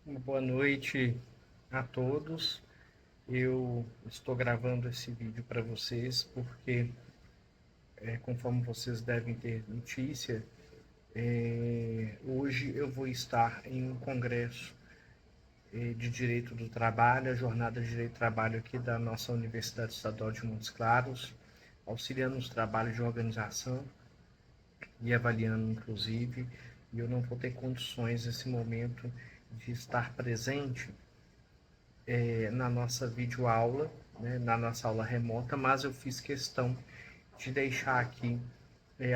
Uma boa noite a todos. Eu estou gravando esse vídeo para vocês porque, conforme vocês devem ter notícia, hoje eu vou estar em um congresso de Direito do Trabalho, a Jornada de Direito do Trabalho aqui da nossa Universidade Estadual de Montes Claros, auxiliando os trabalhos de organização e avaliando, inclusive, e eu não vou ter condições nesse momento de estar presente na nossa videoaula, né, na nossa aula remota, mas eu fiz questão de deixar aqui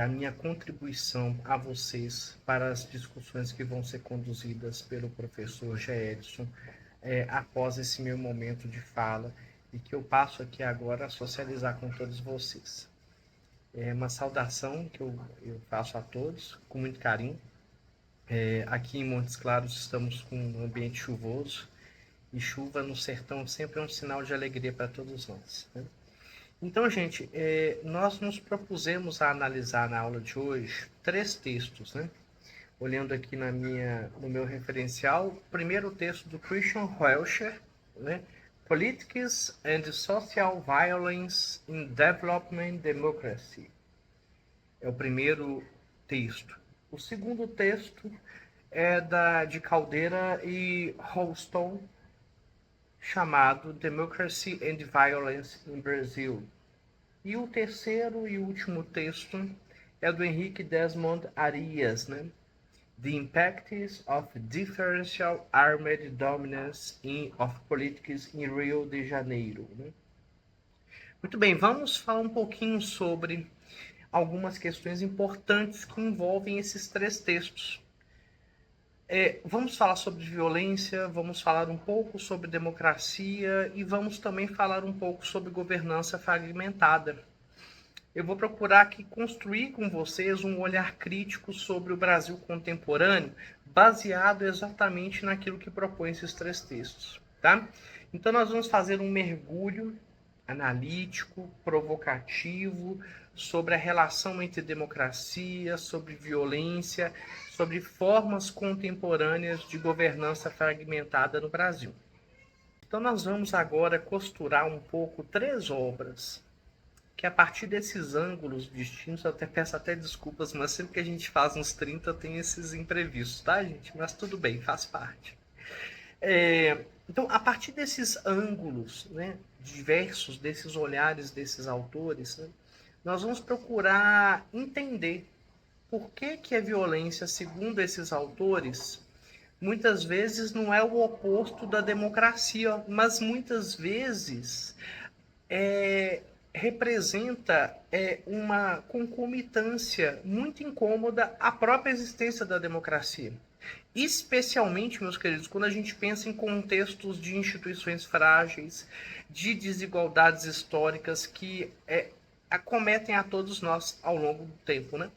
a minha contribuição a vocês para as discussões que vão ser conduzidas pelo professor G. Edson após esse meu momento de fala e que eu passo aqui agora a socializar com todos vocês. É uma saudação que eu faço a todos com muito carinho. Aqui em Montes Claros estamos com um ambiente chuvoso, e chuva no sertão sempre é um sinal de alegria para todos nós, né? Então, gente, nós nos propusemos a analisar na aula de hoje 3 textos, né? Olhando aqui no meu referencial, o primeiro texto do Christian Hoelscher, né? Politics and Social Violence in Development Democracy. É o primeiro texto. O segundo texto é de Caldeira e Houlston, chamado Democracy and Violence in Brazil. E o terceiro e último texto é do Henrique Desmond Arias, né? The Impacts of Differential Armed Dominance of Politics in Rio de Janeiro, né? Muito bem, vamos falar um pouquinho sobre algumas questões importantes que envolvem esses 3 textos. Vamos falar sobre violência, vamos falar um pouco sobre democracia e vamos também falar um pouco sobre governança fragmentada. Eu vou procurar aqui construir com vocês um olhar crítico sobre o Brasil contemporâneo, baseado exatamente naquilo que propõe esses 3 textos, tá? Então nós vamos fazer um mergulho analítico, provocativo, sobre a relação entre democracia, sobre violência, sobre formas contemporâneas de governança fragmentada no Brasil. Então nós vamos agora costurar um pouco 3 obras que a partir desses ângulos distintos, eu até peço até desculpas, mas sempre que a gente faz uns 30 tem esses imprevistos, tá, gente? Mas tudo bem, faz parte. Então, a partir desses ângulos, né, diversos, desses olhares desses autores, né, nós vamos procurar entender por que a violência, segundo esses autores, muitas vezes não é o oposto da democracia, mas muitas vezes representa uma concomitância muito incômoda à própria existência da democracia. Especialmente, meus queridos, quando a gente pensa em contextos de instituições frágeis, de desigualdades históricas que acometem a todos nós ao longo do tempo, né?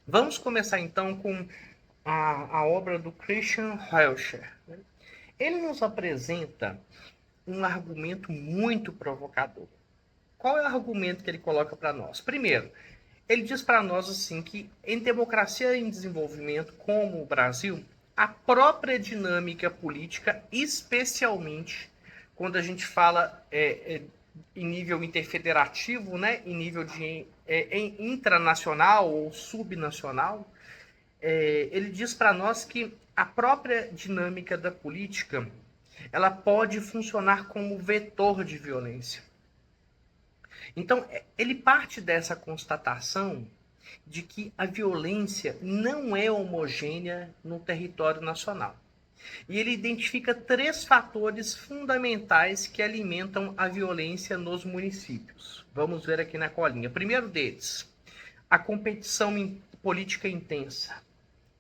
Vamos começar então com a obra do Christian Hoelscher. Né? Ele nos apresenta um argumento muito provocador. Qual é o argumento que ele coloca para nós? Primeiro, ele diz para nós assim que em democracia em desenvolvimento como o Brasil, a própria dinâmica política, especialmente quando a gente fala em nível interfederativo, né, em nível de intranacional ou subnacional, ele diz para nós que a própria dinâmica da política ela pode funcionar como vetor de violência. Então, ele parte dessa constatação de que a violência não é homogênea no território nacional. E ele identifica 3 fatores fundamentais que alimentam a violência nos municípios. Vamos ver aqui na colinha. Primeiro deles, a competição política intensa.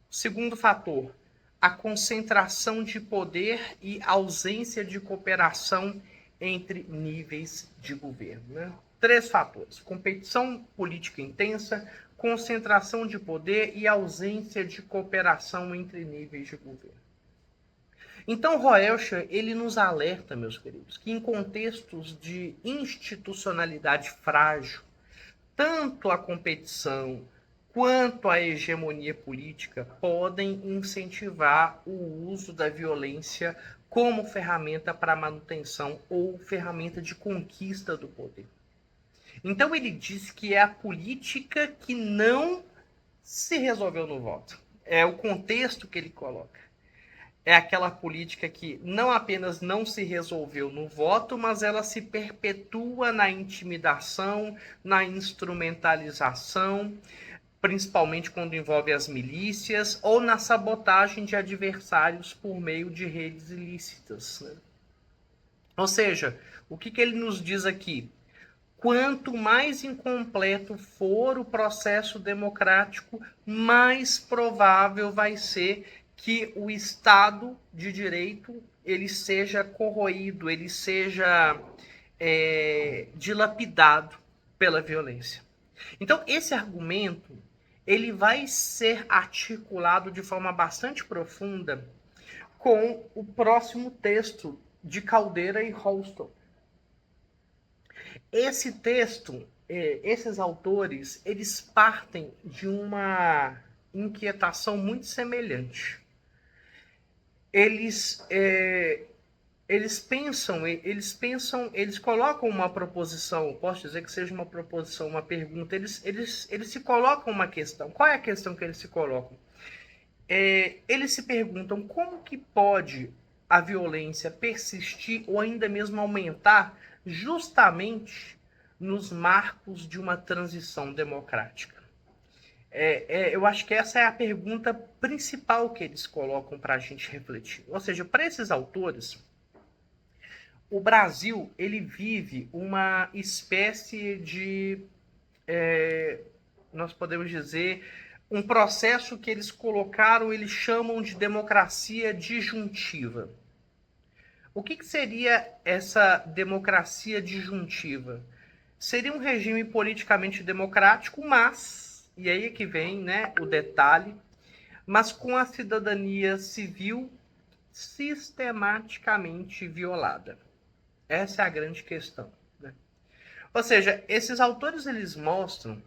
Segundo fator, a concentração de poder e ausência de cooperação entre níveis de governo, né? 3 fatores: competição política intensa, concentração de poder e ausência de cooperação entre níveis de governo. Então, Hoelscher, ele nos alerta, meus queridos, que em contextos de institucionalidade frágil, tanto a competição quanto à hegemonia política podem incentivar o uso da violência como ferramenta para manutenção ou ferramenta de conquista do poder. Então ele diz que é a política que não se resolveu no voto. É o contexto que ele coloca. É aquela política que não apenas não se resolveu no voto, mas ela se perpetua na intimidação, na instrumentalização, principalmente quando envolve as milícias, ou na sabotagem de adversários por meio de redes ilícitas. Né? Ou seja, o que ele nos diz aqui? Quanto mais incompleto for o processo democrático, mais provável vai ser que o Estado de Direito ele seja corroído, ele seja dilapidado pela violência. Então, esse argumento ele vai ser articulado de forma bastante profunda com o próximo texto de Caldeira e Holston. Esse texto, esses autores, eles partem de uma inquietação muito semelhante. Eles pensam, eles colocam uma proposição, posso dizer que seja uma proposição, uma pergunta, eles se colocam uma questão. Qual é a questão que eles se colocam? Eles se perguntam como que pode a violência persistir ou ainda mesmo aumentar justamente nos marcos de uma transição democrática. Eu acho que essa é a pergunta principal que eles colocam para a gente refletir. Ou seja, para esses autores, o Brasil ele vive uma espécie de, nós podemos dizer, um processo que eles colocaram, eles chamam de democracia disjuntiva. O que seria essa democracia disjuntiva? Seria um regime politicamente democrático, mas, e aí é que vem, né, o detalhe, mas com a cidadania civil sistematicamente violada. Essa é a grande questão. Né? Ou seja, esses autores eles mostram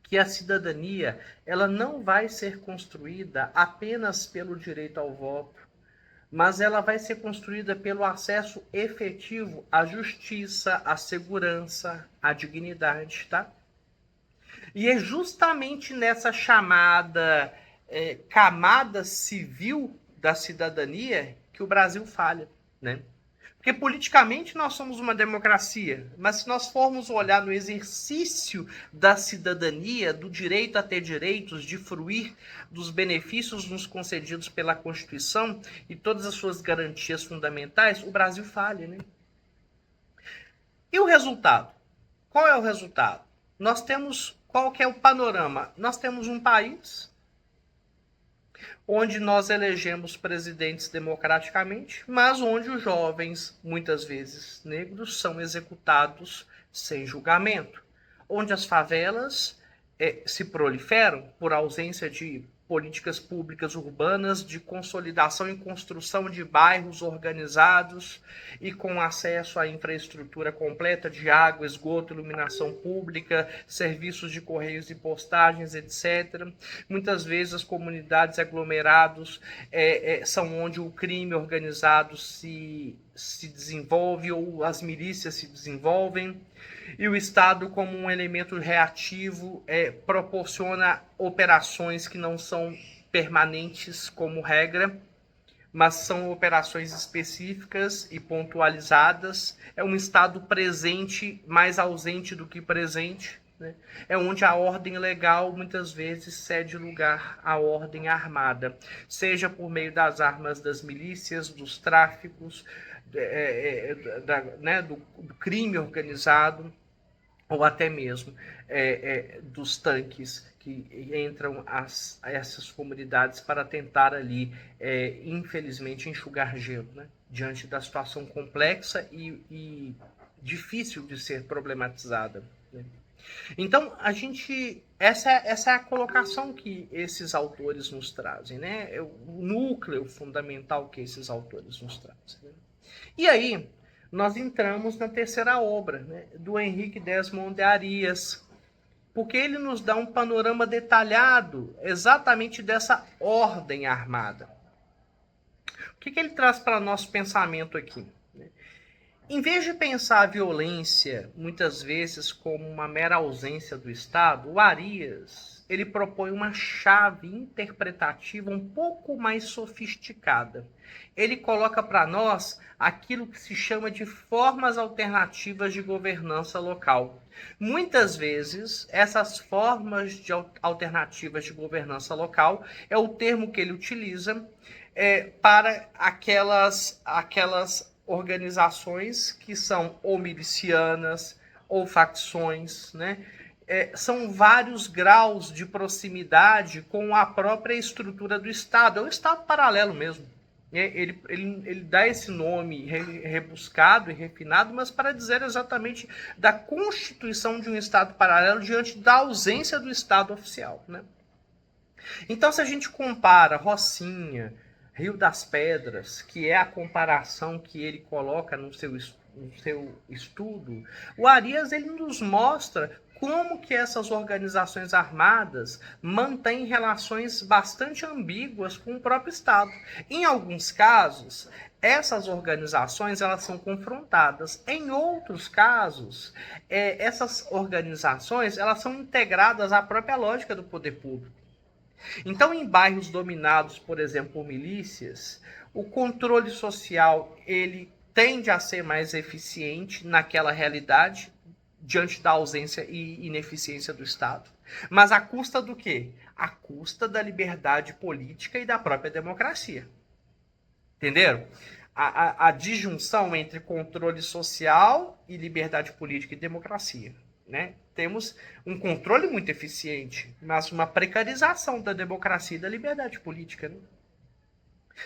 que a cidadania ela não vai ser construída apenas pelo direito ao voto, mas ela vai ser construída pelo acesso efetivo à justiça, à segurança, à dignidade, tá? E é justamente nessa chamada camada civil da cidadania que o Brasil falha, né? Porque politicamente nós somos uma democracia, mas se nós formos olhar no exercício da cidadania, do direito a ter direitos, de fruir dos benefícios nos concedidos pela Constituição e todas as suas garantias fundamentais, o Brasil falha, né? E o resultado? Qual é o resultado? Nós temos, qual que é o panorama? Nós temos um país onde nós elegemos presidentes democraticamente, mas onde os jovens, muitas vezes negros, são executados sem julgamento, onde as favelas se proliferam por ausência de políticas públicas urbanas de consolidação e construção de bairros organizados e com acesso à infraestrutura completa de água, esgoto, iluminação pública, serviços de correios e postagens, etc. Muitas vezes as comunidades aglomerados são onde o crime organizado se desenvolve ou as milícias se desenvolvem. E o Estado, como um elemento reativo, proporciona operações que não são permanentes como regra, mas são operações específicas e pontualizadas. É um Estado presente, mais ausente do que presente. Né? É onde a ordem legal muitas vezes cede lugar à ordem armada, seja por meio das armas das milícias, dos tráficos, do crime organizado, ou até mesmo dos tanques que entram essas comunidades para tentar ali, infelizmente, enxugar gelo, né? Diante da situação complexa e difícil de ser problematizada. Né? Então, essa é a colocação que esses autores nos trazem, né? É o núcleo fundamental que esses autores nos trazem. Né? E aí, nós entramos na terceira obra, né, do Henrique Desmond de Arias, porque ele nos dá um panorama detalhado exatamente dessa ordem armada. O que ele traz para nosso pensamento aqui? Em vez de pensar a violência, muitas vezes, como uma mera ausência do Estado, o Arias ele propõe uma chave interpretativa um pouco mais sofisticada. Ele coloca para nós aquilo que se chama de formas alternativas de governança local. Muitas vezes, essas formas de alternativas de governança local é o termo que ele utiliza para aquelas organizações que são ou milicianas ou facções, né? São vários graus de proximidade com a própria estrutura do Estado. É o Estado paralelo mesmo. Ele dá esse nome rebuscado e refinado, mas para dizer exatamente da constituição de um Estado paralelo diante da ausência do Estado oficial, né? Então, se a gente compara Rocinha, Rio das Pedras, que é a comparação que ele coloca no seu estudo, o Arias ele nos mostra como que essas organizações armadas mantêm relações bastante ambíguas com o próprio Estado. Em alguns casos, essas organizações elas são confrontadas. Em outros casos, essas organizações elas são integradas à própria lógica do poder público. Então, em bairros dominados, por exemplo, por milícias, o controle social ele tende a ser mais eficiente naquela realidade, diante da ausência e ineficiência do Estado. Mas à custa do quê? À custa da liberdade política e da própria democracia. Entenderam? A disjunção entre controle social e liberdade política e democracia. Né? Temos um controle muito eficiente, mas uma precarização da democracia e da liberdade política. Né?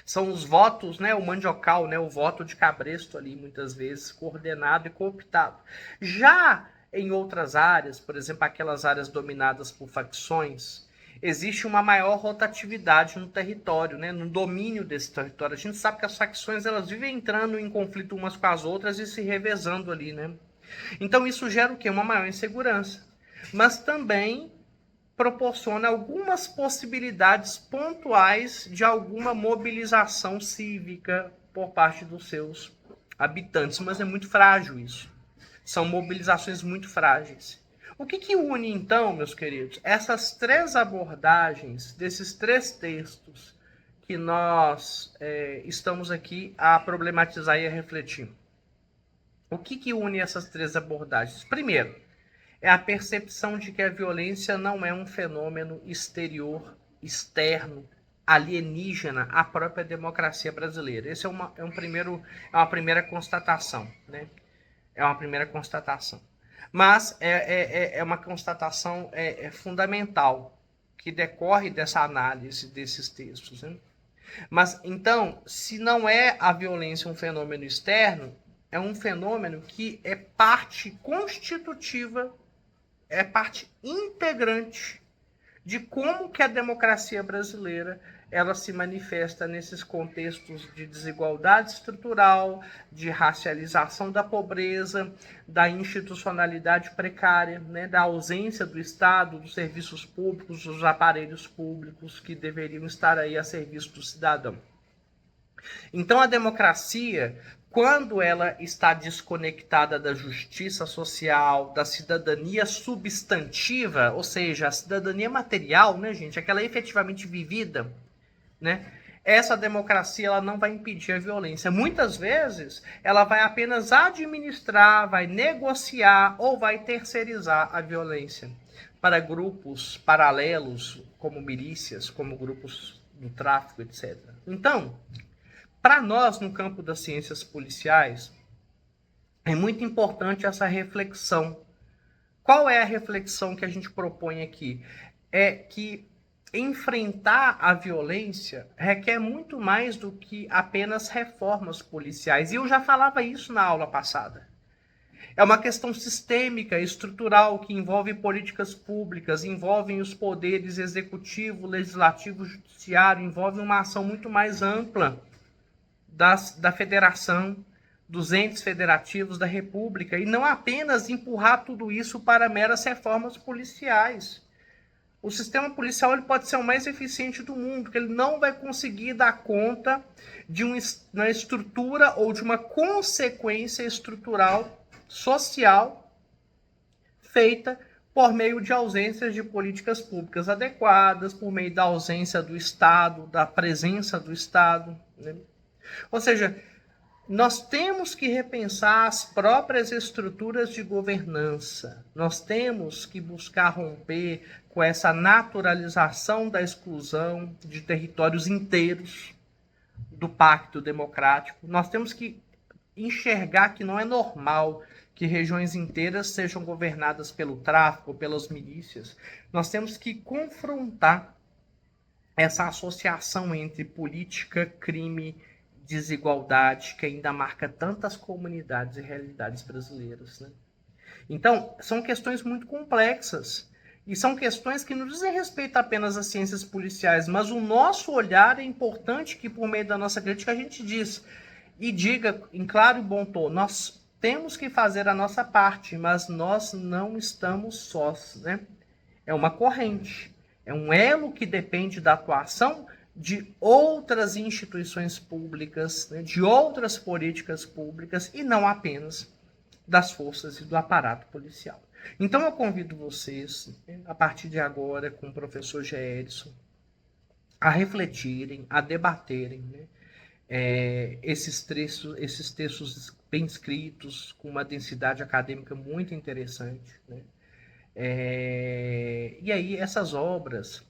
São os votos, né, o mandiocal, né, o voto de cabresto ali, muitas vezes, coordenado e cooptado. Já em outras áreas, por exemplo, aquelas áreas dominadas por facções, existe uma maior rotatividade no território, né, no domínio desse território. A gente sabe que as facções elas vivem entrando em conflito umas com as outras e se revezando ali, né? Então isso gera o quê? Uma maior insegurança. Mas também proporciona algumas possibilidades pontuais de alguma mobilização cívica por parte dos seus habitantes, mas é muito frágil isso. São mobilizações muito frágeis. O que une, então, meus queridos, essas três abordagens desses três textos que nós estamos aqui a problematizar e a refletir? O que une essas três abordagens? Primeiro, é a percepção de que a violência não é um fenômeno exterior, externo, alienígena à própria democracia brasileira. Essa é uma primeira constatação. Né? É uma primeira constatação. Mas é uma constatação fundamental, que decorre dessa análise desses textos. Né? Mas, então, se não é a violência um fenômeno externo, é um fenômeno que é parte constitutiva, é parte integrante de como que a democracia brasileira ela se manifesta nesses contextos de desigualdade estrutural, de racialização da pobreza, da institucionalidade precária, né, da ausência do Estado, dos serviços públicos, dos aparelhos públicos que deveriam estar aí a serviço do cidadão. Então a democracia, quando ela está desconectada da justiça social, da cidadania substantiva, ou seja, a cidadania material, né, gente, aquela efetivamente vivida, né? Essa democracia ela não vai impedir a violência. Muitas vezes ela vai apenas administrar, vai negociar ou vai terceirizar a violência para grupos paralelos, como milícias, como grupos do tráfico, etc. Então, para nós, no campo das ciências policiais, é muito importante essa reflexão. Qual é a reflexão que a gente propõe aqui? É que enfrentar a violência requer muito mais do que apenas reformas policiais. E eu já falava isso na aula passada. É uma questão sistêmica, estrutural, que envolve políticas públicas, envolve os poderes executivo, legislativo, judiciário, envolve uma ação muito mais ampla da federação, dos entes federativos da República e não apenas empurrar tudo isso para meras reformas policiais. O sistema policial ele pode ser o mais eficiente do mundo, porque ele não vai conseguir dar conta de uma estrutura ou de uma consequência estrutural social feita por meio de ausências de políticas públicas adequadas, por meio da ausência do Estado, da presença do Estado, né? Ou seja, nós temos que repensar as próprias estruturas de governança. Nós temos que buscar romper com essa naturalização da exclusão de territórios inteiros do Pacto Democrático. Nós temos que enxergar que não é normal que regiões inteiras sejam governadas pelo tráfico, pelas milícias. Nós temos que confrontar essa associação entre política, crime, desigualdade que ainda marca tantas comunidades e realidades brasileiras, né? Então, são questões muito complexas e são questões que não dizem respeito apenas às ciências policiais, mas o nosso olhar é importante que por meio da nossa crítica a gente diz e diga em claro e bom tom, nós temos que fazer a nossa parte, mas nós não estamos sós, né? É uma corrente, é um elo que depende da atuação de outras instituições públicas, né, de outras políticas públicas e não apenas das forças e do aparato policial. Então eu convido vocês, a partir de agora, com o professor Gerson, a refletirem, a debaterem, né, esses textos bem escritos, com uma densidade acadêmica muito interessante, né? E aí essas obras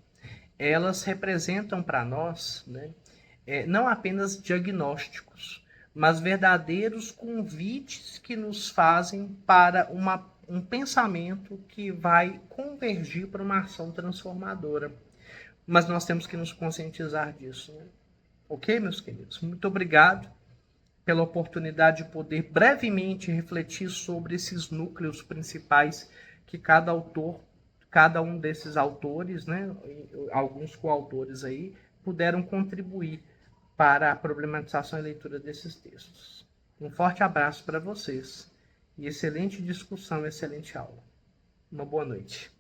elas representam para nós, né, não apenas diagnósticos, mas verdadeiros convites que nos fazem para um pensamento que vai convergir para uma ação transformadora. Mas nós temos que nos conscientizar disso, né? Ok, meus queridos? Muito obrigado pela oportunidade de poder brevemente refletir sobre esses núcleos principais que cada um desses autores, né, alguns coautores aí, puderam contribuir para a problematização e leitura desses textos. Um forte abraço para vocês e excelente discussão, excelente aula. Uma boa noite.